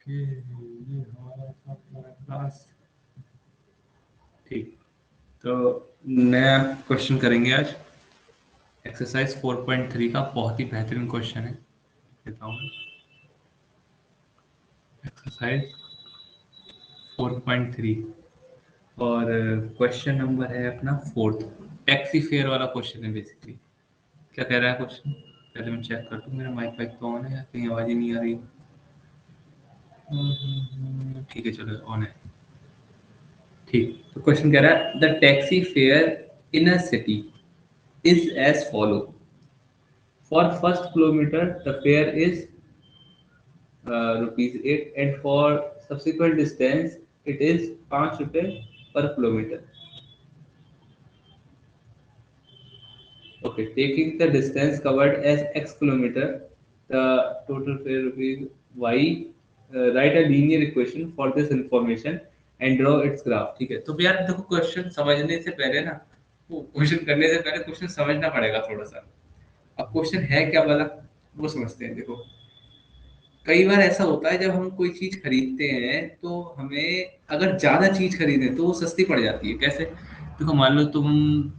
ये हमारा था क्लास। ठीक, तो नया क्वेश्चन करेंगे आज। एक्सरसाइज 4.3 का बहुत ही बेहतरीन क्वेश्चन है, देता हूँ एक्सरसाइज 4.3 और क्वेश्चन नंबर है अपना 4th। टैक्सी फेयर वाला क्वेश्चन है बेसिकली। क्या कह रहा है क्वेश्चन? पहले मैं चेक कर दूं मेरा माइक वाइक तो ऑन है या कहीं आवाज ही नहीं आ रही। ठीक है, चलो ऑन है। ठीक, तो क्वेश्चन कह रहा है the taxi fair in a city is as follow. For first kilometer, the fare is rupees 8, and for subsequent distance, it is 5 rupees per kilometer. Okay, taking the distance covered as x kilometer, the total fare rupees y. Write a linear equation for this information and draw its graph. ठीक है, तो यार देखो question समझने से पहले ना, वो क्वेश्चन करने से पहले क्वेश्चन समझना पड़ेगा थोड़ा सा। अब क्वेश्चन है क्या वाला वो समझते हैं। देखो, कई बार ऐसा होता है जब हम कोई चीज खरीदते हैं तो हमें अगर ज्यादा चीज खरीदें तो वो सस्ती पड़ जाती है। कैसे? देखो, मान लो तुम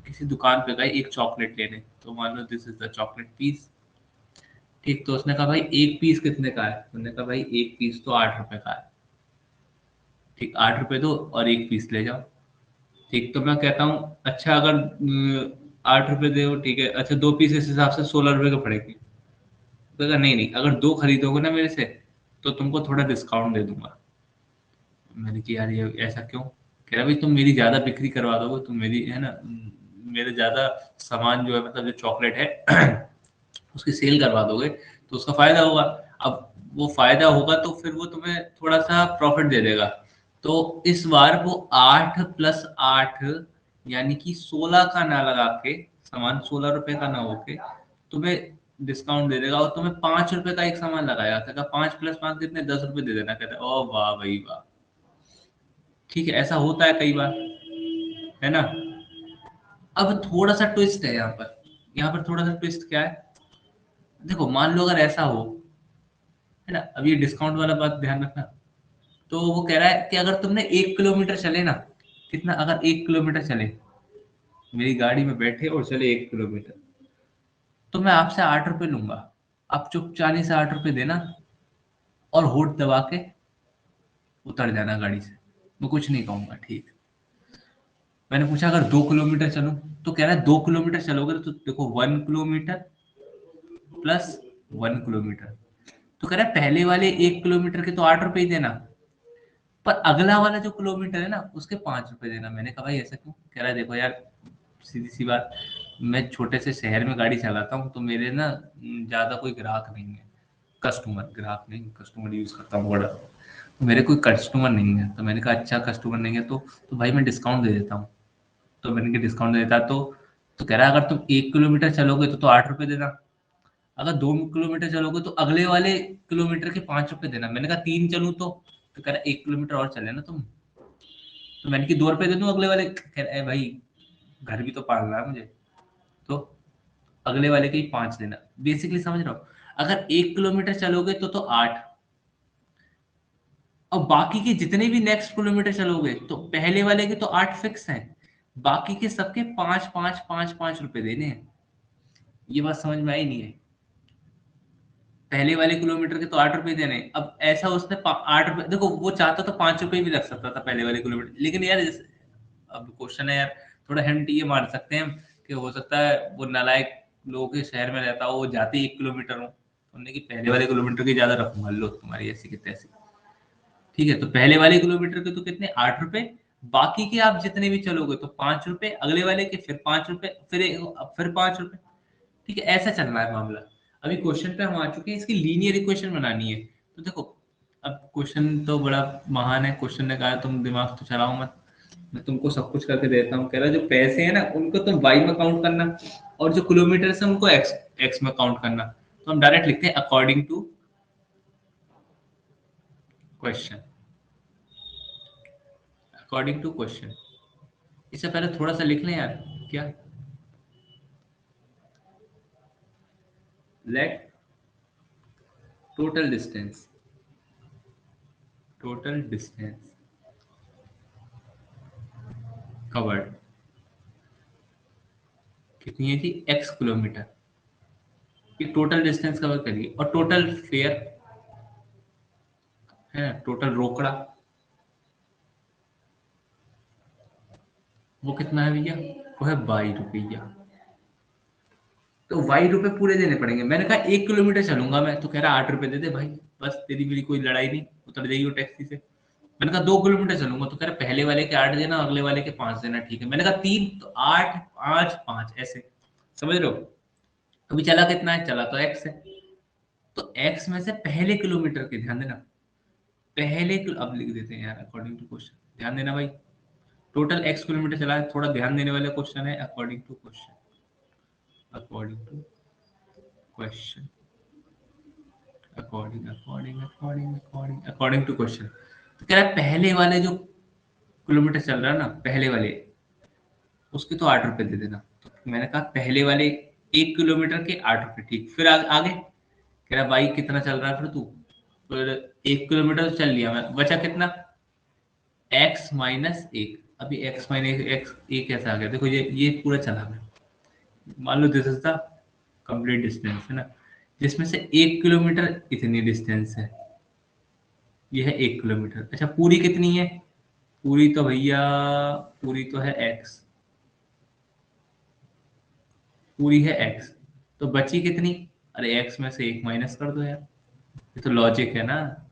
किसी दुकान पे गए एक चॉकलेट लेने, तो मान लो this is the chocolate piece. ठीक, तो उसने कहा भाई एक पीस कितने का है? तुमने कहा भाई एक पीस तो 8 रुपए का है। ठीक, 8 रुपए दो और एक पीस ले जाओ। ठीक, तो मैं कहता हूँ अच्छा अगर 8 रुपए दो, ठीक है, अच्छा दो पीस इस हिसाब से 16 रुपए का पड़ेगी। तो कहा नहीं नहीं, अगर दो खरीदोगे ना मेरे से तो तुमको थोड़ा डिस्काउंट दे दूंगा। मैंने कि यार ये ऐसा क्यों? कह रहा भाई तुम मेरी ज्यादा बिक्री करवा दोगे, तुम मेरी है ना, मेरे ज्यादा सामान जो है मतलब जो चॉकलेट है उसकी सेल करवा दोगे तो उसका फायदा होगा। अब वो फायदा होगा तो फिर वो तुम्हें थोड़ा सा प्रॉफिट दे देगा। तो इस बार वो 8 + 8 यानी कि 16 का ना लगा के, सामान 16 रुपए का ना होके तुम्हें डिस्काउंट दे देगा और तुम्हें 5 रुपए का एक सामान लगाया। कहता 5 + 5 कितने? 10 रुपए दे देना। कहता ओ वाह भाई वाह। ठीक है, ऐसा होता है कई बार, है ना। अब थोड़ा सा ट्विस्ट है यहाँ पर। यहाँ पर थोड़ा सा ट्विस्ट क्या है? देखो, मान लो अगर ऐसा हो, है ना, अब ये डिस्काउंट वाला बात ध्यान रखना। तो वो कह रहा है कि अगर तुमने 1 किलोमीटर चले ना, कितना? अगर 1 किलोमीटर चले, मेरी गाड़ी में बैठे और चले 1 किलोमीटर, तो मैं आपसे 8 रुपए लूंगा। आप चुपचानी से 8 रुपए देना और होठ दबा के उतर जाना गाड़ी से। मैं कुछ नहीं कहूंगा, ठीक। मैंने पूछा अगर 2 किलोमीटर चलूं, तो कह रहा है 2 किलोमीटर चलोगे तो देखो 1 किलोमीटर प्लस 1 किलोमीटर। तो कह रहा है पहले वाले 1 किलोमीटर के तो 8 रुपए ही देना, पर अगला वाला जो किलोमीटर है ना उसके 5 रुपए देना। मैंने कहा भाई ऐसा क्यों? कह रहा है देखो यार, सीधी सी बात, मैं छोटे से शहर में गाड़ी चलाता हूँ तो मेरे ना ज्यादा कोई ग्राहक नहीं है। कस्टमर, ग्राहक नहीं, कस्टमर यूज करता हूँ बड़ा। तो मेरे कोई कस्टमर नहीं है। तो मैंने कहा अच्छा कस्टमर नहीं है तो भाई मैं डिस्काउंट दे देता हूँ। तो मैंने कहा डिस्काउंट दे देता तो कह रहा है अगर तुम 1 किलोमीटर चलोगे तो 8 रुपए देना। अगर 2 किलोमीटर चलोगे तो अगले वाले किलोमीटर के 5 रुपए देना। मैंने कहा 3 चलूं तो कह रहा 1 किलोमीटर और चले ना तुम। तो मैंने कि 2 रुपए दे दूं अगले वाले। कह रहा है भाई घर भी तो पालना है मुझे, तो अगले वाले के ही 5 देना। बेसिकली समझ रहा हो, अगर 1 किलोमीटर चलोगे तो 8, और बाकी के जितने भी नेक्स्ट किलोमीटर चलोगे तो पहले वाले के तो 8 फिक्स हैं, बाकी के सबके 5 5 5 5 5 रुपए देने हैं। ये बात समझ में आई नहीं है? पहले वाले किलोमीटर के तो 8 रुपए देने हैं। अब ऐसा उसने 8 रुपए, देखो वो चाहता तो 5 रुपए भी रख सकता था पहले वाले किलोमीटर, लेकिन यार अब क्वेश्चन है यार, थोड़ा हिंट ये मार सकते हैं हम कि हो सकता है वो नालायक लोगों के शहर में रहता हो, वो जाते 1 किलोमीटर हो, उन्होंने कि पहले वाले किलोमीटर की ज्यादा रखूंगा, लो तुम्हारी ऐसी की तैसी। ठीक है, तो पहले वाले किलोमीटर के तो कितने? 8 रुपए। बाकी के आप जितने भी चलोगे तो 5 रुपए, अगले वाले के फिर 5 रुपए, फिर 5 रुपए। ठीक है, ऐसा चल रहा है मामला। अभी क्वेश्चन पे हम आ चुके हैं, इसकी लीनियर इक्वेशन बनानी है। तो देखो, अब क्वेश्चन तो बड़ा महान है। क्वेश्चन ने कहा तुम दिमाग तो चलाओ मत, मैं तुमको सब कुछ करके देता हूँ। कह रहा जो पैसे है ना उनको तुम वाई में काउंट करना, और जो किलोमीटर है उनको एक्स एक्स में काउंट करना। तो हम डायरेक्ट लिखते हैं according to question. According to question, इससे पहले थोड़ा सा लिख लें यार। क्या? Let total distance total distance covered कितनी है जी, x किलोमीटर। ये टोटल डिस्टेंस कवर करिए, और टोटल फेयर है ना, टोटल रोकड़ा वो कितना है भैया, वो है 22 रुपया। तो 22 रुपये पूरे देने पड़ेंगे। मैंने कहा 1 किलोमीटर चलूंगा मैं, तो कह रहा 8 रुपये दे दे भाई, बस तेरी मेरी कोई लड़ाई नहीं, उतर जाइए टैक्सी से। मैंने कहा 2 किलोमीटर चलूंगा, तो कह रहा पहले वाले के 8 देना, अगले वाले के 5 देना। ठीक है, मैंने कहा 3 तो 8 5 5 ऐसे, समझ रहे हो। अभी चला कितना है, चला तो x है, तो x में से पहले किलोमीटर के, ध्यान देना अब लिख देते हैं यार, अकॉर्डिंग टू क्वेश्चन, ध्यान देना भाई। टोटल x किलोमीटर चला है, थोड़ा ध्यान देने वाला क्वेश्चन है, according to question, according to question, according to question. तो कह रहा है पहले वाले जो किलोमीटर चल रहा है ना, पहले वाले, उसके तो 8 रुपए दे देना। तो मैंने कहा पहले वाले 1 किलोमीटर के 8 रुपए, ठीक। फिर आगे कह रहा भाई कितना चल रहा है फिर तू, फिर 1 किलोमीटर तो चल लिया मैं, बचा कितना, x माइनस एक। अभी x माइनस एक्स एक कैसे आ गया, देखो ये पूरा चला मैं, मान लो this is the complete distance है ना, जिसमें से 1 किलोमीटर इतनी डिस्टेंस है, ये है 1 किलोमीटर। अच्छा पूरी कितनी है, पूरी तो भैया, पूरी तो है x, पूरी है x, तो बची कितनी, अरे x में से 1 माइनस कर दो यार, ये तो लॉजिक है ना।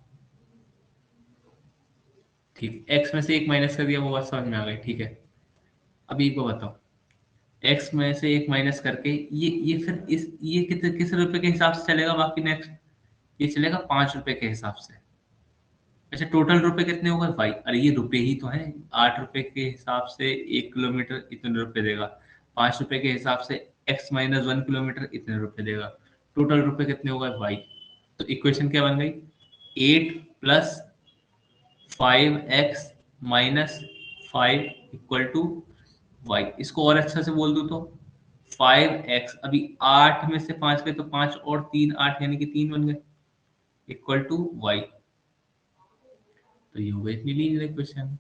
ठीक, x में से 1 माइनस कर दिया, वो बात समझ में आ गई, ठीक है। अभी को बताओ, x में से 1 माइनस करके ये फिर ये किस रुपए के हिसाब से चलेगा, बाकी नेक्स्ट ये चलेगा 5 रुपए के हिसाब से। अच्छा टोटल रुपए कितने हो गए भाई, अरे ये रुपए ही तो है, 8 रुपए के हिसाब से 1 किलोमीटर इतने रुपए देगा, 5 रुपए के हिसाब से x-1 किलोमीटर इतने रुपए देगा, टोटल रुपए कितने हो गए भाई। तो इक्वेशन क्या बन गई, 8 + 5x - 5 = y। इसको और अच्छा से बोल दूं तो 5x, अभी 8 में से 5 गए तो 5 और 3 8, यानी कि 3 बन गए, =y। तो ये हो गई इतनी लीनियर इक्वेशन,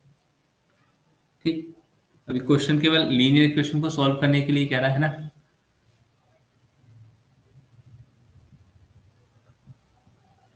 ठीक। अभी क्वेश्चन केवल लीनियर इक्वेशन को सॉल्व करने के लिए कह रहा है ना,